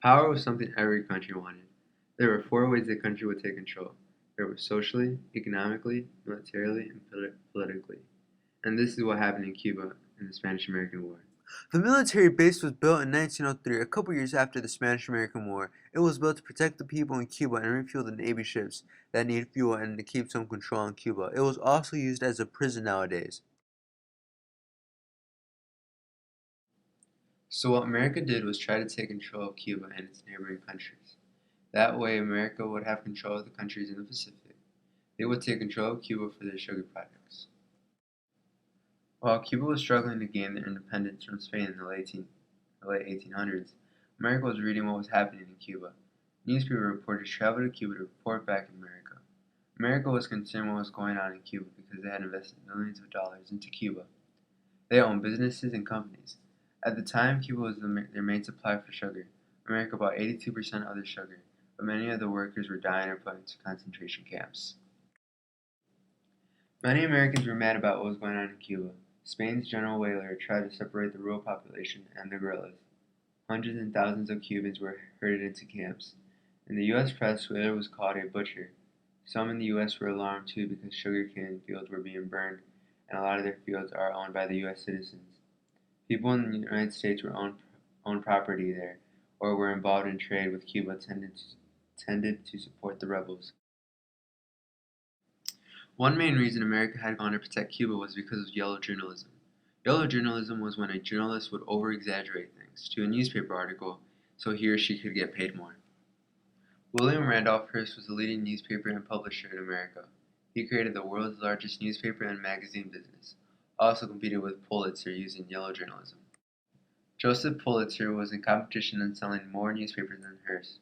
Power was something every country wanted. There were four ways the country would take control. There was socially, economically, militarily, and politically. And this is what happened in Cuba in the Spanish-American War. The military base was built in 1903, a couple years after the Spanish-American War. It was built to protect the people in Cuba and refuel the Navy ships that need fuel and to keep some control in Cuba. It was also used as a prison nowadays. So what America did was try to take control of Cuba and its neighboring countries. That way America would have control of the countries in the Pacific. They would take control of Cuba for their sugar products. While Cuba was struggling to gain their independence from Spain in the late 1800s, America was reading what was happening in Cuba. Newspaper reporters traveled to Cuba to report back in America. America was concerned what was going on in Cuba because they had invested millions of dollars into Cuba. They owned businesses and companies. At the time, Cuba was their main supply for sugar. America bought 82% of their sugar, but many of the workers were dying or put into concentration camps. Many Americans were mad about what was going on in Cuba. Spain's General Weyler tried to separate the rural population and the guerrillas. Hundreds and thousands of Cubans were herded into camps. In the U.S. press, Weyler was called a butcher. Some in the U.S. were alarmed too because sugarcane fields were being burned, and a lot of their fields are owned by the U.S. citizens. People in the United States who owned property there or were involved in trade with Cuba tended to support the rebels. One main reason America had gone to protect Cuba was because of yellow journalism. Yellow journalism was when a journalist would over-exaggerate things to a newspaper article so he or she could get paid more. William Randolph Hearst was the leading newspaper and publisher in America. He created the world's largest newspaper and magazine business, also competed with Pulitzer using yellow journalism. Joseph Pulitzer was in competition in selling more newspapers than Hearst.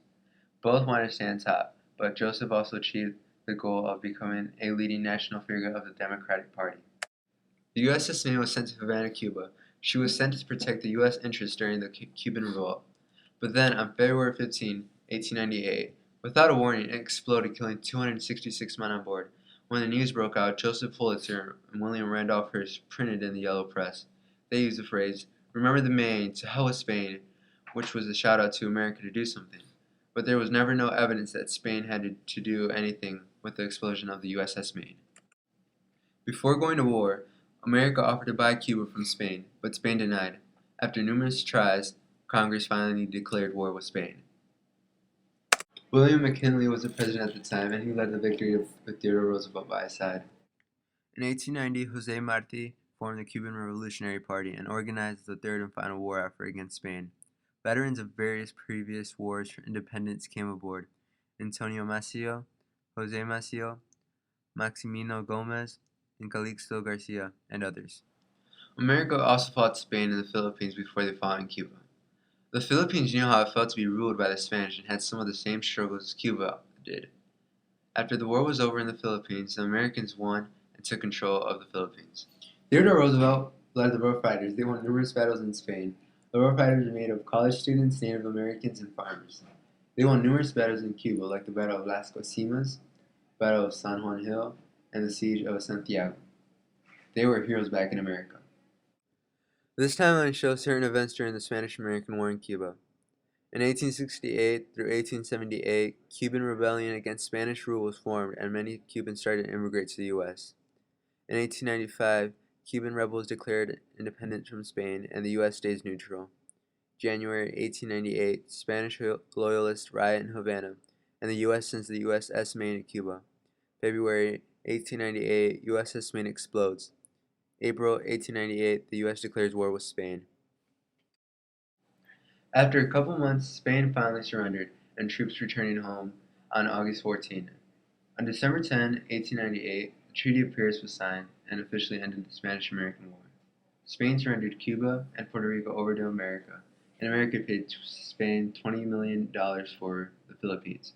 Both wanted to stand top, but Joseph also achieved the goal of becoming a leading national figure of the Democratic Party. The USS Maine was sent to Havana, Cuba. She was sent to protect the U.S. interests during the Cuban Revolt. But then, on February 15, 1898, without a warning, it exploded, killing 266 men on board. When the news broke out, Joseph Pulitzer and William Randolph Hearst printed in the yellow press. They used the phrase, "Remember the Maine, to hell with Spain," which was a shout out to America to do something. But there was never no evidence that Spain had to do anything with the explosion of the USS Maine. Before going to war, America offered to buy Cuba from Spain, but Spain denied. After numerous tries, Congress finally declared war with Spain. William McKinley was the president at the time, and he led the victory with Theodore Roosevelt by his side. In 1890, Jose Marti formed the Cuban Revolutionary Party and organized the third and final war effort against Spain. Veterans of various previous wars for independence came aboard: Antonio Maceo, Jose Maceo, Maximino Gomez, and Calixto Garcia, and others. America also fought Spain and the Philippines before they fought in Cuba. The Philippines knew how it felt to be ruled by the Spanish and had some of the same struggles as Cuba did. After the war was over in the Philippines, the Americans won and took control of the Philippines. Theodore Roosevelt led the Rough Riders. They won numerous battles in Spain. The Rough Riders were made of college students, Native Americans, and farmers. They won numerous battles in Cuba, like the Battle of Las Guasimas, Battle of San Juan Hill, and the Siege of Santiago. They were heroes back in America. This timeline shows certain events during the Spanish-American War in Cuba. In 1868 through 1878, Cuban rebellion against Spanish rule was formed and many Cubans started to immigrate to the U.S. In 1895, Cuban rebels declared independence from Spain and the U.S. stays neutral. January 1898, Spanish loyalists riot in Havana, and the U.S. sends the USS Maine to Cuba. February 1898, USS Maine explodes. April 1898, the U.S. declares war with Spain. After a couple months, Spain finally surrendered, and troops returning home on August 14. On December 10, 1898, the Treaty of Paris was signed and officially ended the Spanish-American War. Spain surrendered Cuba and Puerto Rico over to America, and America paid Spain $20 million for the Philippines.